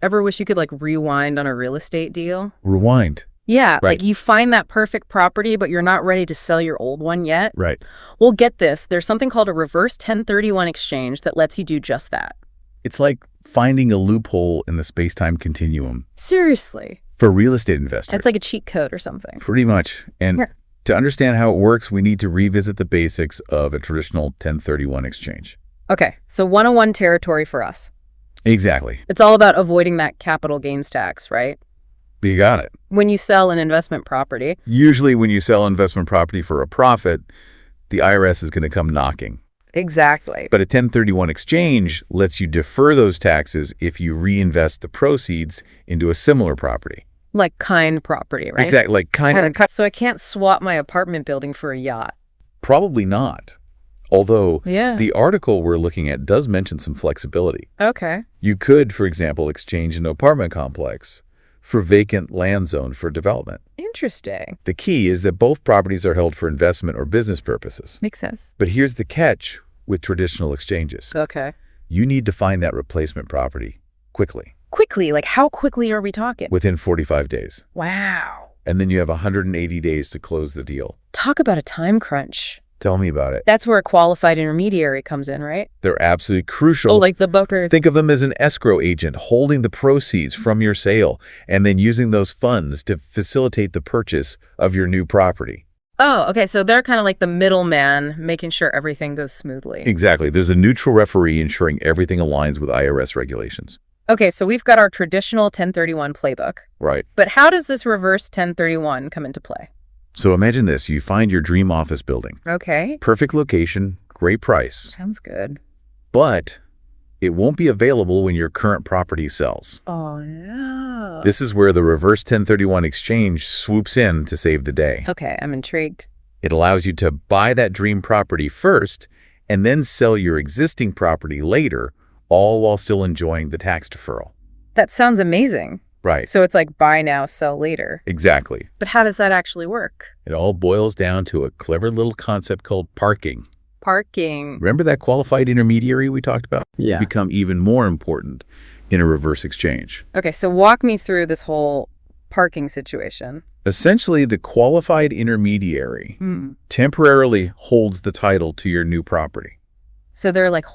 Ever wish you could like rewind on a real estate deal? Rewind. Yeah, Right. like you find that perfect property, but you're not ready to sell your old one yet. Right. Well, get this. There's something called a reverse 1031 exchange that lets you do just that. It's like finding a loophole in the space-time continuum Seriously. for real estate investors. It's like a cheat code or something. Pretty much. And Yeah. to understand how it works, we need to revisit the basics of a traditional 1031 exchange. Okay, so 101 territory for us. Exactly. It's all about avoiding that capital gains tax, right? You got it. When you sell an investment property. Usually when you sell investment property for a profit, the IRS is going to come knocking. Exactly. But a 1031 exchange lets you defer those taxes if you reinvest the proceeds into a similar property. Like kind property, right? Exactly. Like kind of. So I can't swap my apartment building for a yacht. Probably not. Although Yeah. the article we're looking at does mention some flexibility. Okay. You could, for example, exchange an apartment complex for vacant land zone for development. Interesting. The key is that both properties are held for investment or business purposes. Makes sense. But here's the catch with traditional exchanges. Okay. You need to find that replacement property quickly, Quickly, like how quickly are we talking? within 45 days. Wow. And then you have 180 days to close the deal. Talk about a time crunch. Tell me about it. That's where a qualified intermediary comes in, right? They're absolutely crucial. Oh, like the broker. Think of them as an escrow agent holding the proceeds from your sale and then using those funds to facilitate the purchase of your new property. Oh, okay. So they're kind of like the middleman, making sure everything goes smoothly. Exactly. There's a neutral referee ensuring everything aligns with IRS regulations. Okay, so we've got our traditional 1031 playbook. Right. But how does this reverse 1031 come into play? So imagine this. You find your dream office building. Okay. Perfect location, great price. Sounds good. But it won't be available when your current property sells. Oh, no. This is where the reverse 1031 exchange swoops in to save the day. Okay, I'm intrigued. It allows you to buy that dream property first and then sell your existing property later, all while still enjoying the tax deferral. That sounds amazing. Right. So it's like buy now, sell later. Exactly. But how does that actually work? It all boils down to a clever little concept called parking. Parking. Remember that qualified intermediary we talked about? Yeah. Become even more important in a reverse exchange. Okay, so walk me through this whole parking situation. Essentially, the qualified intermediary temporarily holds the title to your new property. So they're like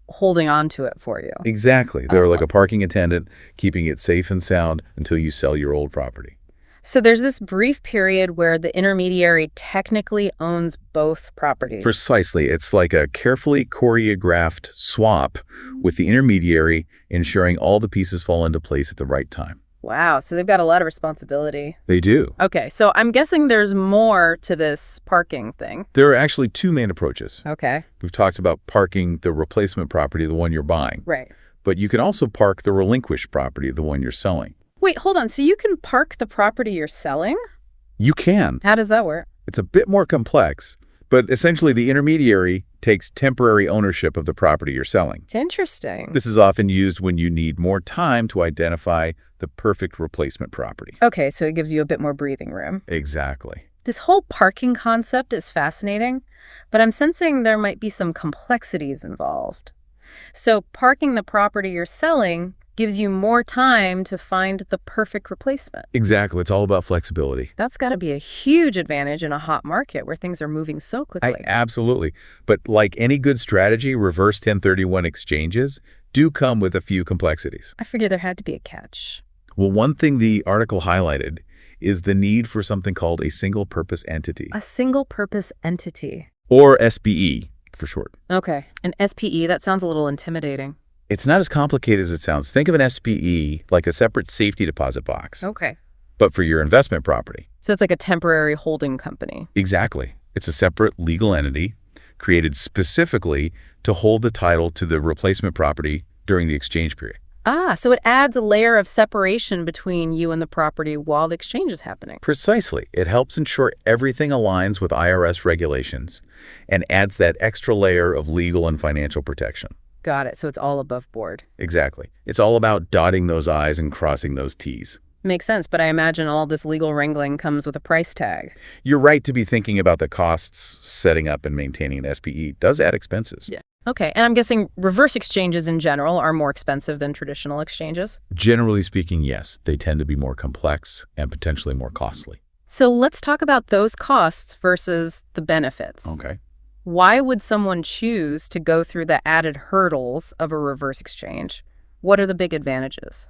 holding on to it for you. Exactly. They're like a parking attendant, keeping it safe and sound until you sell your old property. So there's this brief period where the intermediary technically owns both properties. Precisely. It's like a carefully choreographed swap with the intermediary, ensuring all the pieces fall into place at the right time. Wow, so they've got a lot of responsibility. They do. Okay, so I'm guessing there's more to this parking thing. There are actually two main approaches. Okay, We've talked about parking the replacement property, the one you're buying. right. But you can also park the relinquished property, the one you're selling. Wait, hold on. So you can park the property you're selling? You can. How does that work? It's a bit more complex, but essentially the intermediary takes temporary ownership of the property you're selling. It's interesting. This is often used when you need more time to identify the perfect replacement property. Okay, so it gives you a bit more breathing room. Exactly. This whole parking concept is fascinating, but I'm sensing there might be some complexities involved. So parking the property you're selling gives you more time to find the perfect replacement. Exactly. It's all about flexibility. That's got to be a huge advantage in a hot market where things are moving so quickly. Absolutely. But like any good strategy, reverse 1031 exchanges do come with a few complexities. I figured there had to be a catch. Well, one thing the article highlighted is the need for something called a single-purpose entity, A single-purpose entity. or SPE for short. Okay, an SPE, that sounds a little intimidating. It's not as complicated as it sounds. Think of an SPE like a separate safety deposit box, Okay. but for your investment property. So it's like a temporary holding company. Exactly. It's a separate legal entity created specifically to hold the title to the replacement property during the exchange period. Ah, so it adds a layer of separation between you and the property while the exchange is happening. Precisely. It helps ensure everything aligns with IRS regulations and adds that extra layer of legal and financial protection. Got it. So it's all above board. Exactly. It's all about dotting those I's and crossing those T's. Makes sense, but I imagine all this legal wrangling comes with a price tag. You're right to be thinking about the costs setting up and maintaining an SPE does add expenses. Yeah. Okay, and I'm guessing reverse exchanges in general are more expensive than traditional exchanges. Generally speaking, yes, they tend to be more complex and potentially more costly. So let's talk about those costs versus the benefits. Okay. Why would someone choose to go through the added hurdles of a reverse exchange? What are the big advantages?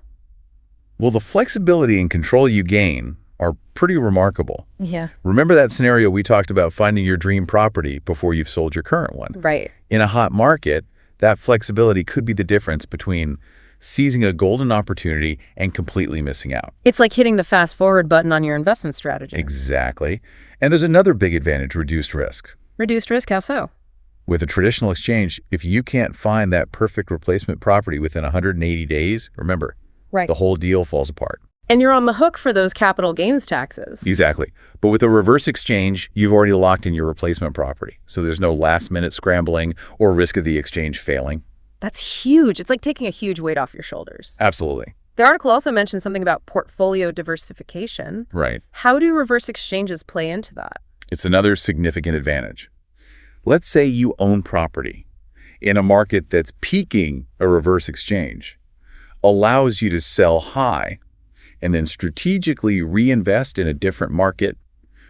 Well, the flexibility and control you gain are pretty remarkable. Yeah. Remember that scenario we talked about, finding your dream property before you've sold your current one? Right. In a hot market, that flexibility could be the difference between seizing a golden opportunity and completely missing out. It's like hitting the fast forward button on your investment strategy. Exactly. And there's another big advantage: reduced risk. Reduced risk, how so? With a traditional exchange, if you can't find that perfect replacement property within 180 days, remember, Right. the whole deal falls apart. And you're on the hook for those capital gains taxes. Exactly. But with a reverse exchange, you've already locked in your replacement property. So there's no last-minute scrambling or risk of the exchange failing. That's huge. It's like taking a huge weight off your shoulders. Absolutely. The article also mentioned something about portfolio diversification. Right. How do reverse exchanges play into that? It's another significant advantage. Let's say you own property in a market that's peaking. A reverse exchange allows you to sell high and then strategically reinvest in a different market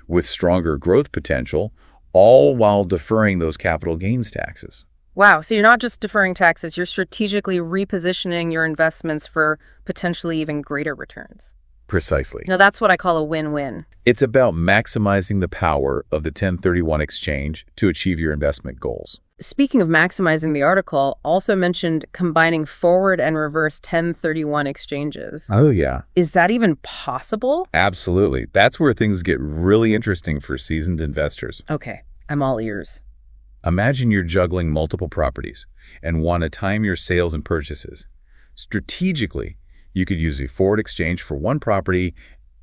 with stronger growth potential, all while deferring those capital gains taxes. Wow, so you're not just deferring taxes, you're strategically repositioning your investments for potentially even greater returns. Precisely. Now, that's what I call a win-win. It's about maximizing the power of the 1031 exchange to achieve your investment goals. Speaking of maximizing, the article also mentioned combining forward and reverse 1031 exchanges. Oh, yeah. Is that even possible? Absolutely. That's where things get really interesting for seasoned investors. Okay, I'm all ears. Imagine you're juggling multiple properties and want to time your sales and purchases. Strategically, you could use a forward exchange for one property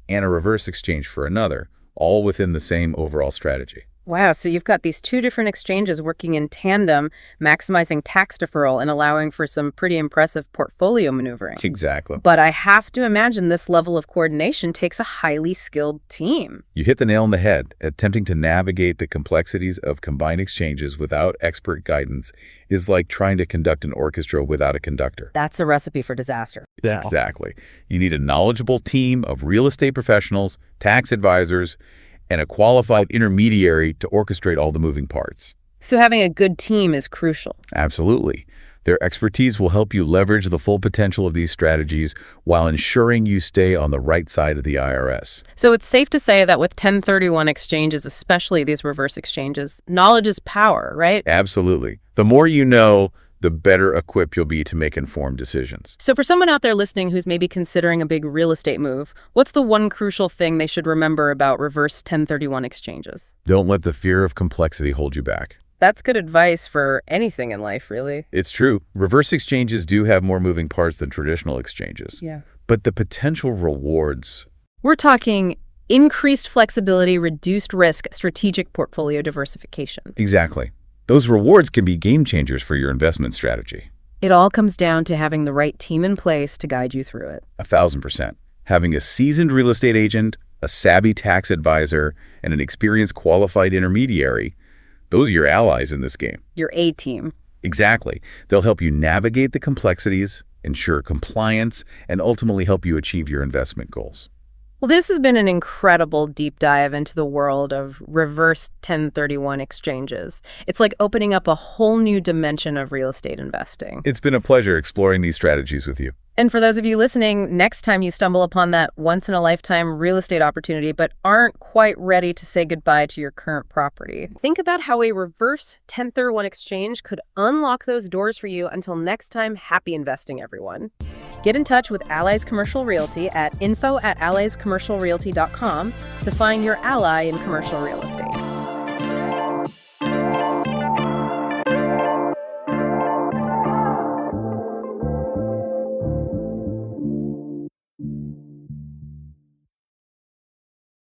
and a reverse exchange for another, all within the same overall strategy. Wow, so you've got these two different exchanges working in tandem, maximizing tax deferral and allowing for some pretty impressive portfolio maneuvering. Exactly. But I have to imagine this level of coordination takes a highly skilled team. You hit the nail on the head. Attempting to navigate the complexities of combined exchanges without expert guidance is like trying to conduct an orchestra without a conductor. That's a recipe for disaster. Yeah. Exactly. You need a knowledgeable team of real estate professionals, tax advisors, and a qualified intermediary to orchestrate all the moving parts. So having a good team is crucial. Absolutely. Their expertise will help you leverage the full potential of these strategies while ensuring you stay on the right side of the IRS. So it's safe to say that with 1031 exchanges, especially these reverse exchanges, knowledge is power, right? Absolutely. The more you know, the better equipped you'll be to make informed decisions. So for someone out there listening who's maybe considering a big real estate move, what's the one crucial thing they should remember about reverse 1031 exchanges? Don't let the fear of complexity hold you back. That's good advice for anything in life, really. It's true. Reverse exchanges do have more moving parts than traditional exchanges. Yeah. But the potential rewards... We're talking increased flexibility, reduced risk, strategic portfolio diversification. Exactly. Those rewards can be game changers for your investment strategy. It all comes down to having the right team in place to guide you through it. 1,000%. Having a seasoned real estate agent, a savvy tax advisor, and an experienced qualified intermediary, those are your allies in this game. Your A-team. Exactly. They'll help you navigate the complexities, ensure compliance, and ultimately help you achieve your investment goals. Well, this has been an incredible deep dive into the world of reverse 1031 exchanges. It's like opening up a whole new dimension of real estate investing. It's been a pleasure exploring these strategies with you. And for those of you listening, next time you stumble upon that once-in-a-lifetime real estate opportunity but aren't quite ready to say goodbye to your current property, think about how a reverse 1031 exchange could unlock those doors for you. Until next time, happy investing, everyone. Get in touch with Allies Commercial Realty at info@alliescommercialrealty.com to find your ally in commercial real estate.